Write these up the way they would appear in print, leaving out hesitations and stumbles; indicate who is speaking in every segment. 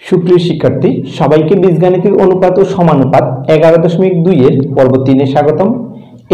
Speaker 1: সুপ্রিয় শিক্ষার্থী, সবাইকে বীজগাণিতিক অনুপাত ও সমানুপাত 11.2 এর পর্ব 3 এ স্বাগতম।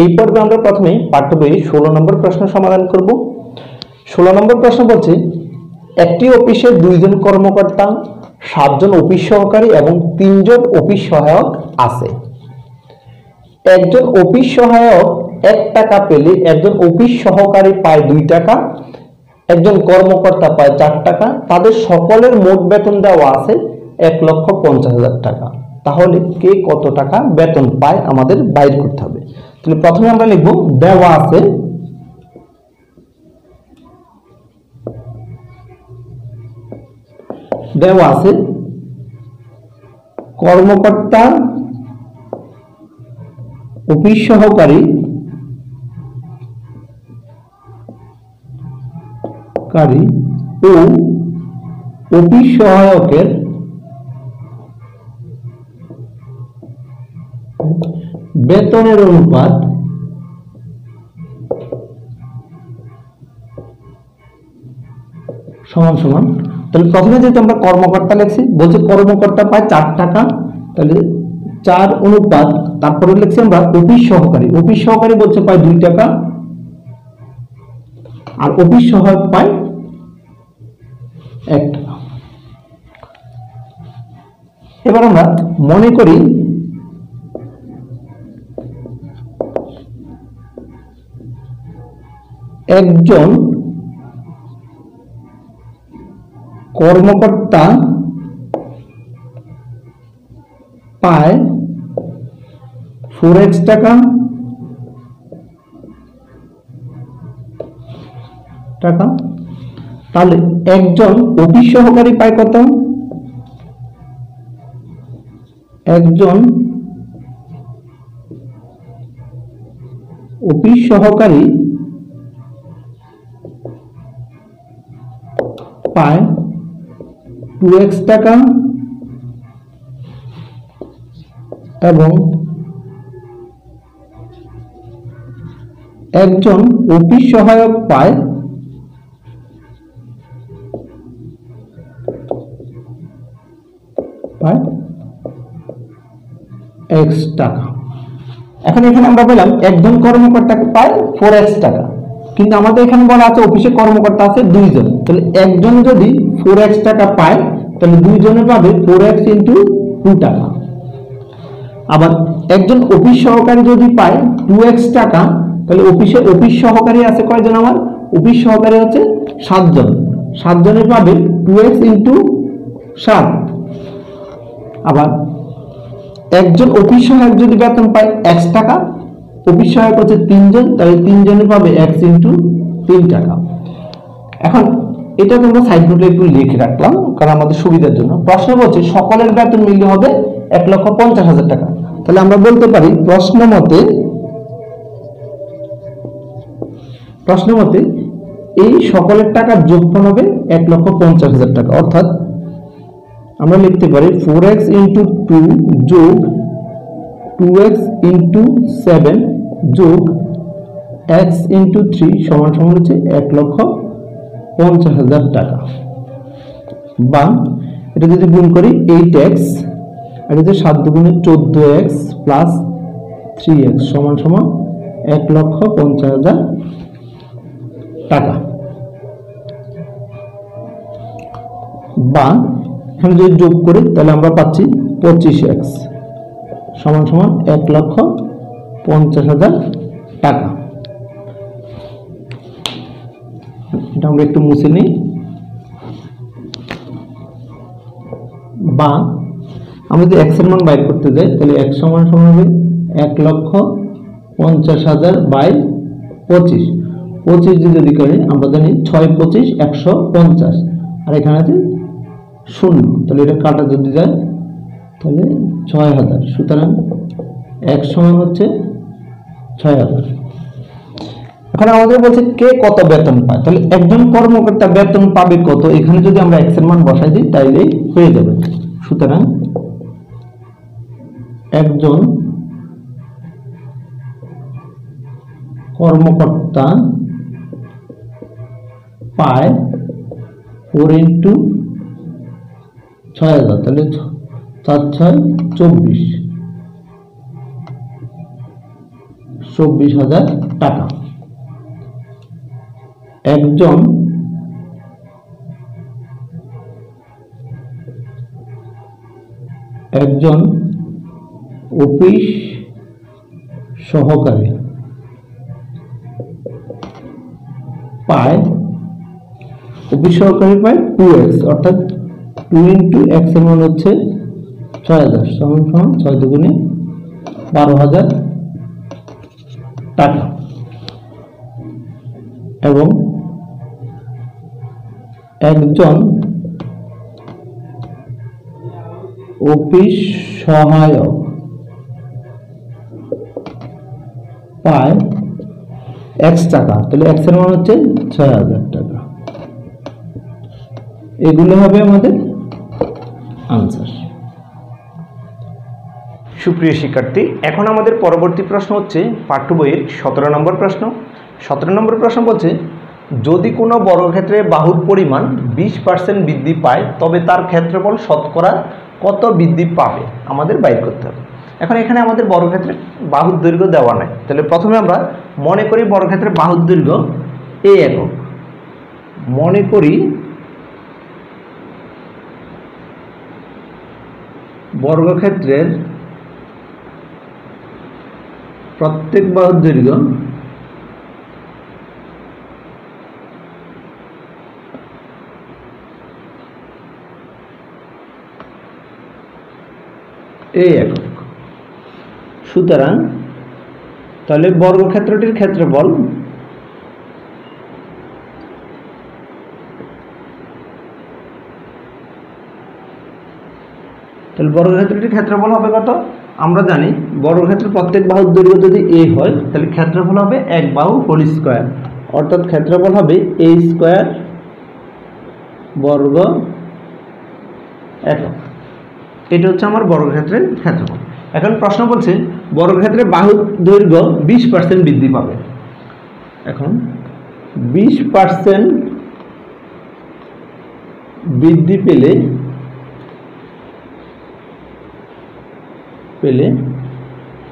Speaker 1: এই পর্বে আমরা প্রথমে পাঠ্য বইয়ের 16 নম্বর প্রশ্ন সমাধান করব। 16 নম্বর প্রশ্ন বলছে, একটি অফিসে 2 জন কর্মকর্তা, 7 জন অফিস সহকারী এবং 3 জন অফিস সহায়ক আছে। একজন অফিস সহায়ক 1 টাকা পেলে একজন অফিস সহকারী পায় 2 টাকা, একজন কর্মকর্তা পায় 4 টাকা। তাদের সকলের মোট বেতন দেওয়া আছে 1,50,000 টাকা। তাহলে কে কত টাকা বেতন পায় আমাদের বাইর করতে হবে। তাহলে প্রথমে আমরা লিখব দেওয়া আছে কর্মকর্তা, অফিস সহকারী ও অফিস সহায়কের বেতনের অনুপাত সমান সমান। তাহলে প্রথমে যেহেতু আমরা কর্মকর্তা লিখছি, বলছে কর্মকর্তা পায় 4 টাকা, তাহলে 4 অনুপাত, তারপরে লিখছি আমরা অফিস সহকারী বলছে পায় 2 টাকা, আর অফিস সহায়ক পায় 1 টাকা। এবার আমরা মনে করি একজন কর্মকর্তা পায় 4x টাকা, তাহলে একজন অফিস সহকারী পায় কত? একজন অফিস সহকারী পায় 2x টাকা এবং একজন অফিস সহায়ক পায় x টাকা। এখানে আমরা বললাম একজন কর্মকর্তাকে পায় 4x টাকা, কিন্তু আমাদের এখানে বলা আছে অফিসে কর্মকর্তা আছে 2 জন। তাহলে একজন যদি 4x টাকা পায়, তাহলে 2 জনে পাবে 4x × 2 টাকা। আবার একজন অফিস সহকারী যদি পায় 2x টাকা, তাহলে অফিস সহকারী আছে কয়জন? আমার অফিস সহকারী হচ্ছে 7 জন। 7 জনে পাবে 2x × 7। আবার একজন অফিস সহায়ক যদি বেতন পায় x টাকা, অফিস সহায়ক হচ্ছে 3 জন, তাহলে 3 জনে পাবে x × 3 টাকা। এখন এটা তোমরা সাইড নোটে একটু লিখে রাখলাম কারণ আমাদের সুবিধার জন্য। প্রশ্ন বলছে সকলের বেতন মিলিয়ে হবে 1,50,000 টাকা। তাহলে আমরা বলতে পারি প্রশ্ন মতে এই সকলের টাকার যোগফল হবে 1,50,000 টাকা। অর্থাৎ আমরা লিখতে পারি 4x × 2 যোগ 2x × 7 যোগ x × 3 সমান হচ্ছে 1,50,000 টাকা। বা এটা যদি গুণ করি 8x আর এই যে 7 দুগুণে 14x প্লাস 3x সমান 1,50,000 টাকা। বা এখানে যদি যোগ করি তাহলে আমরা পাচ্ছি 25x সমান 1,50,000 টাকা। এটা আমরা একটু মুছে নিই। বা আমরা যদি x এর মান বাইর করতে যাই, তাহলে x সমান হবে 1,50,000 বাই 25। 25 যদি করি আমরা জানি 6 25 150, আর এখানে আছে 0, তাহলে এটা কাটা যদি যায় তাহলে 6000। সুতরাং x সমান হচ্ছে 6000। এখন আমাদের বলছে কে কত বেতন পায়। তাহলে একজন কর্মকর্তা বেতন পাবে কত, এখানে যদি আমরা x এর মান বসাই দিই তাইলেই হয়ে যাবে। সুতরাং একজন কর্মকর্তা পায় 4 × 6000, তাহলে 4 6 24,000 টাকা। একজন অফিস সহকারী পায় 2x, অর্থাৎ 2 × x এর মান হচ্ছে 6000 সমান 6 দুগুণে 12,000 টাকা। এবং একজন অফিস সহায়ক পায় x টাকা, তাহলে x এর মান হচ্ছে 6000 টাকা। এগুলো হবে আমাদের আনসার।
Speaker 2: সুপ্রিয় শিক্ষার্থী, এখন আমাদের পরবর্তী প্রশ্ন হচ্ছে পাঠ্য বইয়ের 17 নম্বর প্রশ্ন। 17 নম্বর প্রশ্ন বলছে, যদি কোনো বর্গক্ষেত্রে বাহুর পরিমাণ 20% বৃদ্ধি পায় তবে তার ক্ষেত্রফল শতকরা কত বৃদ্ধি পাবে আমাদের বাইর করতে হবে। এখন এখানে আমাদের বর্গক্ষেত্রে বাহুর দৈর্ঘ্য দেওয়া নাই, তাহলে প্রথমে আমরা মনে করি বর্গক্ষেত্রের বাহুর দৈর্ঘ্য a একক। মনে করি বর্গক্ষেত্রের প্রত্যেক বাহুর দৈর্ঘ্য a একক। সুতরাং তাহলে বর্গক্ষেত্রটির ক্ষেত্রফল হবে কত? আমরা জানি বর্গক্ষেত্রের প্রত্যেক বাহুর দৈর্ঘ্য যদি a হয় তাহলে ক্ষেত্রফল হবে এক বাহু হোল স্কয়ার, অর্থাৎ ক্ষেত্রফল হবে a স্কয়ার বর্গ একক। এটা হচ্ছে আমার বর্গক্ষেত্রের ক্ষেত্রফল। এখন প্রশ্ন বলছে বর্গক্ষেত্রের বাহুর দৈর্ঘ্য 20% বৃদ্ধি পাবে। এখন 20% বৃদ্ধি পেলে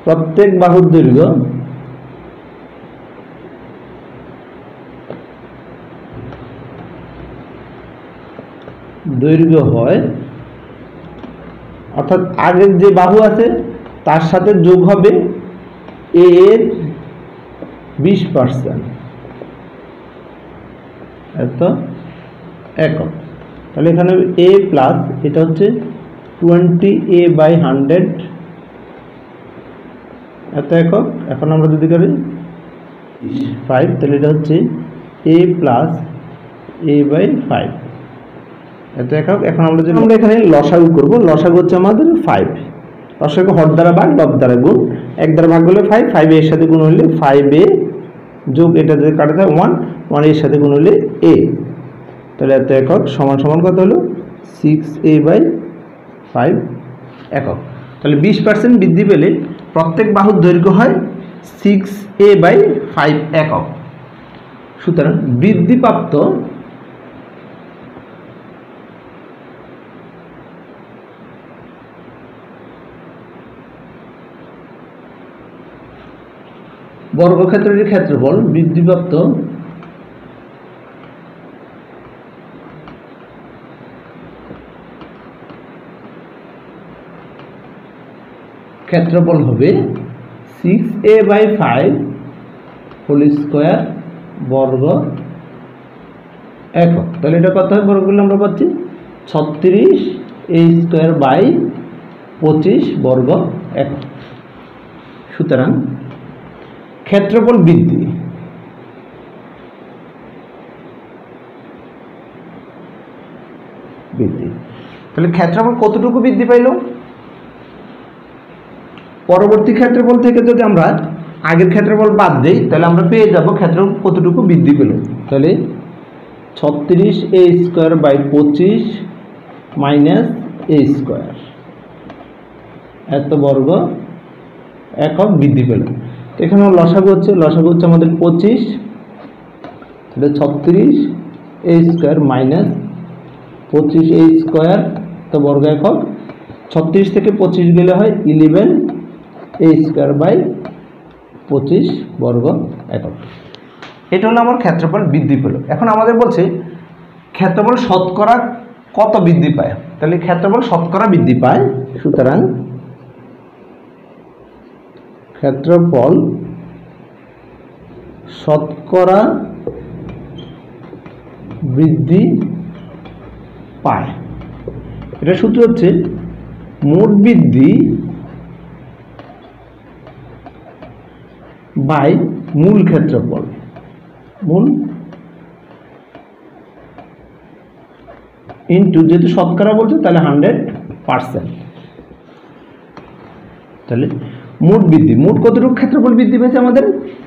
Speaker 2: প্রত্যেক বাহুর দৈর্ঘ্য হয়, অর্থাৎ আগের যে বাহু আছে তার সাথে যোগ হবে a এর 20%, এত একক। তাহলে এখানে a প্লাস এটা হচ্ছে 20a/100 এত একক। এখন আমরা যদি করি 5, তাহলে এটা হচ্ছে a প্লাস a/5 এত একক। এখন আমরা যদি এখানে লসাগু করব, লসাগু হচ্ছে আমাদের 5, লসাগু হর দ্বারা ভাগ লব দ্বারা গুণ, 1 দ্বারা ভাগ হলে 5, 5 এর সাথে গুণ হলে 5a যোগ এটা যদি কাটা যায় 1, 1 এর সাথে গুণ হলে a, তাহলে এত একক সমান সমান কত হলো 6a/5 একক। তাহলে 20% বৃদ্ধি পেলে প্রত্যেক বাহুর দৈর্ঘ্য হয় 6a/5 একক। সুতরাং বৃদ্ধিপ্রাপ্ত বর্গক্ষেত্রের ক্ষেত্রফল বৃদ্ধিপ্রাপ্ত ক্ষেত্রফল হবে 6a/5 হোল স্কয়ার বর্গ একক। তাহলে এটা কত হয় বর্গ করলে আমরা পাচ্ছি 36a² / 25 বর্গ একক। সুতরাং ক্ষেত্রফল বৃদ্ধি তাহলে ক্ষেত্রফল কতটুকু বৃদ্ধি পাইল? পরবর্তী ক্ষেত্রফল থেকে যদি আমরা আগের ক্ষেত্রফল বাদ দেই তাহলে আমরা পেয়ে যাব ক্ষেত্রফল কতটুকু বৃদ্ধি পেল। তাহলে 36a² / 25 - a² এত বর্গ একক বৃদ্ধি পেল। এখানে লসাগু হচ্ছে আমাদের 25, তাহলে 36a² - 25a²
Speaker 1: এত বর্গ একক। 36 থেকে 25 গেলে হয় 11 a স্কয়ার বাই 25 বর্গ একক।
Speaker 2: এটা হলো আমার ক্ষেত্রফল বৃদ্ধি পেল। এখন আমাদের বলছে ক্ষেত্রফল শতকরা কত বৃদ্ধি পায়, তাহলে ক্ষেত্রফল শতকরা বৃদ্ধি পায়।
Speaker 1: সুতরাং ক্ষেত্রফল শতকরা বৃদ্ধি
Speaker 2: পায়।
Speaker 1: এটা সূত্র হচ্ছে মোট বৃদ্ধি বাই মূল ক্ষেত্রফল, মূল ইন্টু, যেহেতু শতকরা বলছে তাহলে 100%। তাহলে মোট বৃদ্ধি, মোট কতটুকু ক্ষেত্রফল বৃদ্ধি পেয়েছে আমাদের?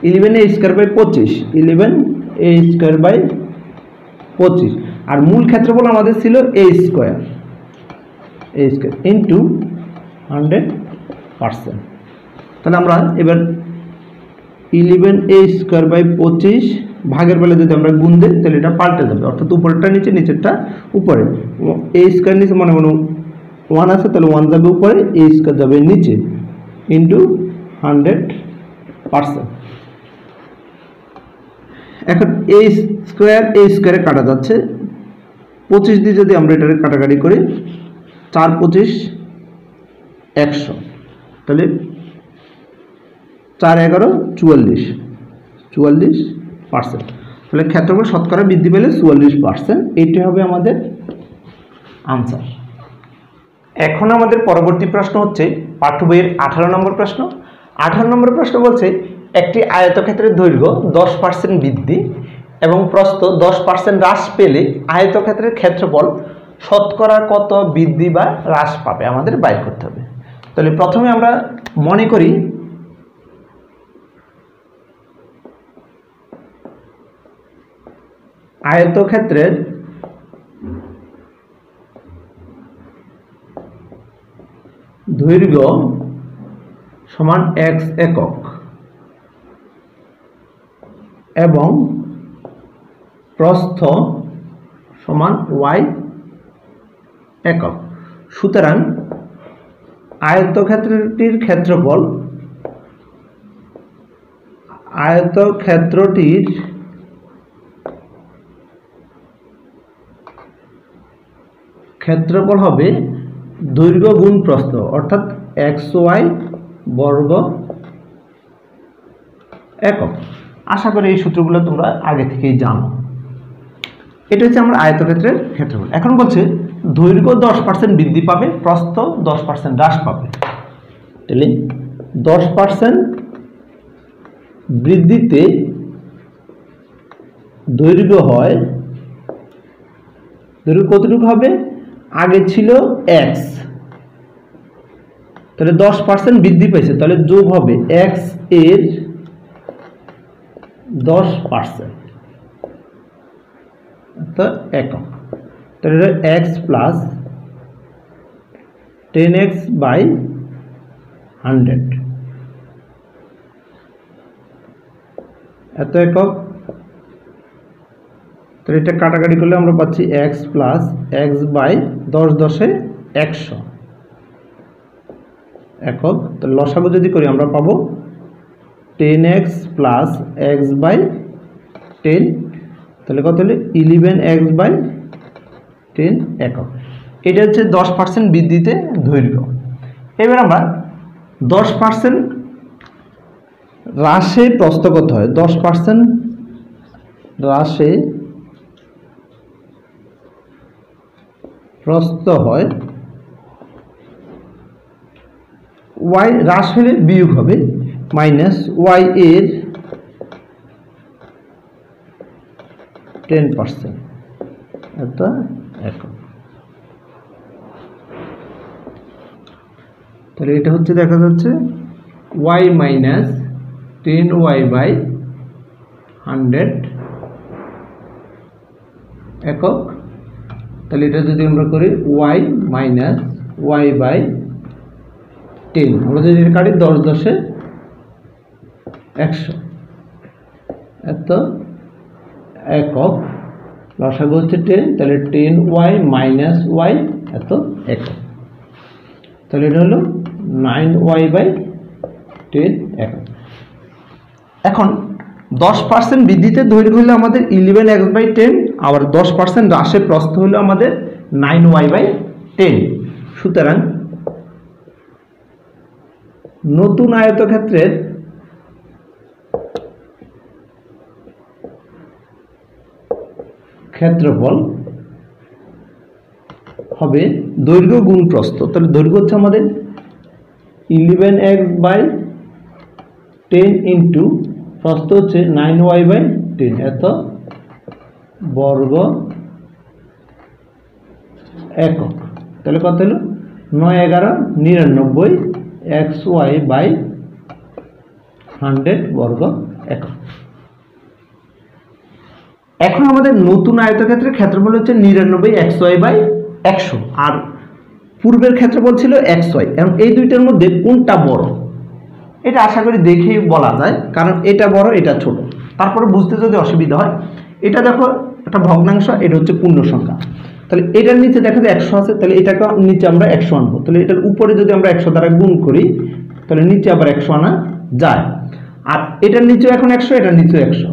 Speaker 1: 11 a square by 25, 11 a square by 25। আর মূল ক্ষেত্রফল আমাদের ছিল a স্কয়ার ইন্টু 100%। তাহলে আমরা এবার 11 a স্কয়ার বাই 25 ভাগের বেলা যদি আমরা গুণ দিই তাহলে এটা পাল্টে যাবে, অর্থাৎ উপরেরটা নিচে, নিচেরটা উপরে। a স্কয়ার নিচে মনে মনে 1 আছে, তাহলে 1 যাবে উপরে, a স্কয়ার যাবে নিচে, ইন্টু 100%। এখন a স্কয়ারে কাটা যাচ্ছে, 25 দিয়ে যদি আমরা এটা কাটাকাটি করি, 4 25 100, তাহলে 4 11 44%। তাহলে ক্ষেত্রফল শতকরা বৃদ্ধি পেলে 44%। এটি হবে আমাদের আনসার।
Speaker 2: এখন আমাদের পরবর্তী প্রশ্ন হচ্ছে পাঠ্য বইয়ের 18 নম্বর প্রশ্ন। 18 নম্বর প্রশ্ন বলছে একটি আয়তক্ষেত্রের দৈর্ঘ্য 10% বৃদ্ধি এবং প্রস্থ 10% হ্রাস পেলে আয়তক্ষেত্রের ক্ষেত্রফল শতকরা কত বৃদ্ধি বা হ্রাস পাবে আমাদের বাইর করতে হবে। তাহলে প্রথমে আমরা মনে করি
Speaker 1: আয়তক্ষেত্রের দৈর্ঘ্য সমান x একক এবং প্রস্থ সমান y একক। সুতরাং আয়তক্ষেত্রটির ক্ষেত্রফল হবে দৈর্ঘ্য গুণ প্রস্থ, অর্থাৎ xy বর্গ একক।
Speaker 2: আশা করি এই সূত্রগুলো তোমরা আগে থেকেই জানো।
Speaker 1: এটা হচ্ছে আমার আয়তক্ষেত্রের ক্ষেত্রফল।
Speaker 2: এখন বলছে দৈর্ঘ্য 10% বৃদ্ধি পাবে, প্রস্থ 10% হ্রাস পাবে।
Speaker 1: তাহলে 10% বৃদ্ধিতে দৈর্ঘ্য হয়, দৈর্ঘ্য কতটুকু হবে? আগে ছিল x, তাহলে 10% বৃদ্ধি পেয়েছে, তাহলে যোগ হবে x এর 10%, একক। তাহলে x প্লাস 10x বাই 100 এত একক। তাহলে এটা কাটাকাটি করলে আমরা পাচ্ছি x প্লাস x বাই 10 10 100 একক। তাহলে লসাগু যদি করি আমরা পাবো 10x প্লাস x বাই 10, তাহলে কত হলে 11x বাই 10 একক।
Speaker 2: এটা হচ্ছে 10% বৃদ্ধিতে দৈর্ঘ্য। এবার আমরা
Speaker 1: 10% হ্রাসে প্রস্থ কত হয়? 10% হ্রাসে প্রস্থ হয় y, হ্রাস হলে বিয়োগ হবে মাইনাস y এর 10%, এত একক। তাহলে এটা হচ্ছে দেখা যাচ্ছে y মাইনাস 10y বাই 100 একক। তাহলে এটা যদি আমরা করি y মাইনাস y বাই 10, আমরা যদি এটা কাটি 10 10 100 এত একক। লসাগু হচ্ছে 10, তাহলে 10y মাইনাস y এত একক। তাহলে এটা হলো 9y/10 একক। এখন 10% বৃদ্ধিতে দৈর্ঘ্য হলো আমাদের 11x/10, আবার 10% হ্রাসে প্রস্থ হলো আমাদের 9y/10। সুতরাং নতুন আয়তক্ষেত্রের ক্ষেত্রফল হবে দৈর্ঘ্য গুণ প্রস্থ। তাহলে দৈর্ঘ্য হচ্ছে আমাদের 11x/10 ইন্টু প্রস্থ হচ্ছে 9y/10 এত বর্গ একক। তাহলে কত হলো 9×11 = 99 xy/100 বর্গ একক। এখন আমাদের নতুন আয়তক্ষেত্রের ক্ষেত্রফল হচ্ছে 99 xy/100, আর পূর্বের ক্ষেত্রফল ছিল xy। এবং এই দুইটার মধ্যে কোনটা বড় এটা আশা করি দেখেই বলা যায়, কারণ এটা বড় এটা ছোট। তারপরে বুঝতে যদি অসুবিধা হয়, এটা দেখো একটা ভগ্নাংশ, এটা হচ্ছে পূর্ণ সংখ্যা। তাহলে এটার নিচে দেখা যায় 100 আছে, তাহলে এটাকে নিচে আমরা 100 আনবো। তাহলে এটার উপরে যদি আমরা 100 দ্বারা গুণ করি, তাহলে নিচে আবার 100 আনা যায়। আর এটার নিচেও এখন 100, এটার নিচেও 100।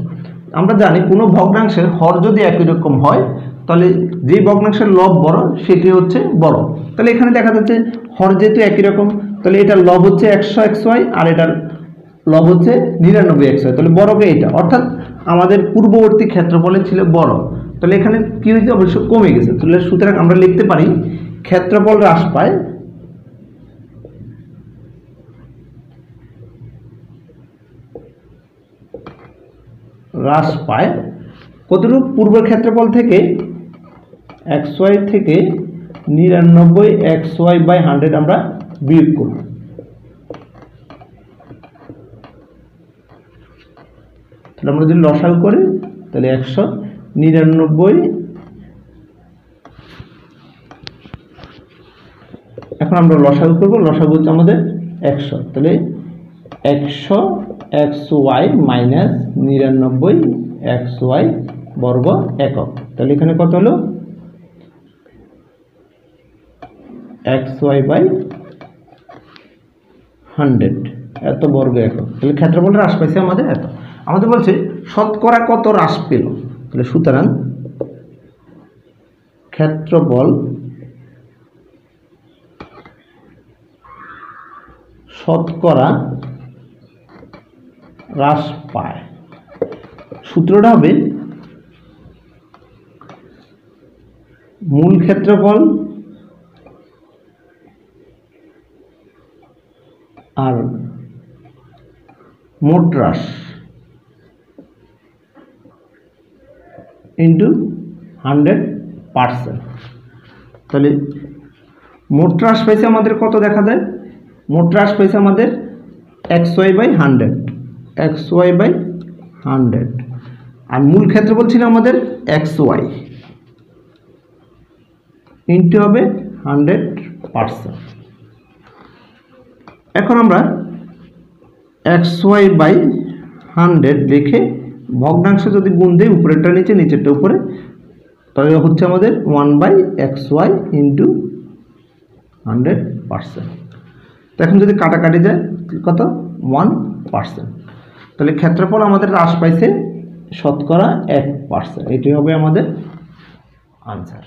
Speaker 1: আমরা জানি কোনো ভগ্নাংশের হর যদি একই রকম হয়, তাহলে যে ভগ্নাংশের লব বড় সেটি হচ্ছে বড়। তাহলে এখানে দেখা যাচ্ছে হর যেহেতু একই রকম, তাহলে এটার লব হচ্ছে 100xy আর এটার লব হচ্ছে 99xy, তাহলে বড়কে এটা, অর্থাৎ আমাদের পূর্ববর্তী ক্ষেত্রফলে ছিল বড়। তাহলে এখানে কি হয়েছে, অবশ্য কমে গেছে। তাহলে সুতরাং আমরা লিখতে পারি ক্ষেত্রফল হ্রাস পায় কতটুকু, পূর্বের ক্ষেত্রফল থেকে xy থেকে 99 xy/100 আমরা বিয়োগ করব। তাহলে আমরা যদি লসাগু করি, তাহলে 199, এখন আমরা লসাগু করব, লসাগু হচ্ছে আমাদের 100। তাহলে 100 xy - 99 xy বর্গ একক। তাহলে এখানে কত হলো xy/100 এত বর্গ একক। তাহলে ক্ষেত্রফল হ্রাস পাইছে আমাদের এত। আমাদের বলছে শতকরা কত হ্রাস পেল। তাহলে সুতরাং ক্ষেত্রফল শতকরা হ্রাস পায়, সূত্রটা হবে মূল ক্ষেত্রফল আর মোট হ্রাস ইন্টু 100%। তাহলে মোট হ্রাস পাইছে আমাদের কত দেখা যায়, মোট হ্রাস পাইছে আমাদের xy/100 আর মূল ক্ষেত্রফল ছিল আমাদের xy ইন্টু হবে 100%। এখন আমরা xy/100 লিখে ভগ্নাংশ যদি গুণ দেই, উপরেরটা নিচে নিচেরটা উপরে, তাহলে হচ্ছে আমাদের 1/xy ইন্টু 100%। তো এখন যদি কাটাকাটি যায় কত, 1%। তাহলে ক্ষেত্রফল আমাদের হ্রাস পাইছে শতকরা 1%। এটি হবে আমাদের আনসার।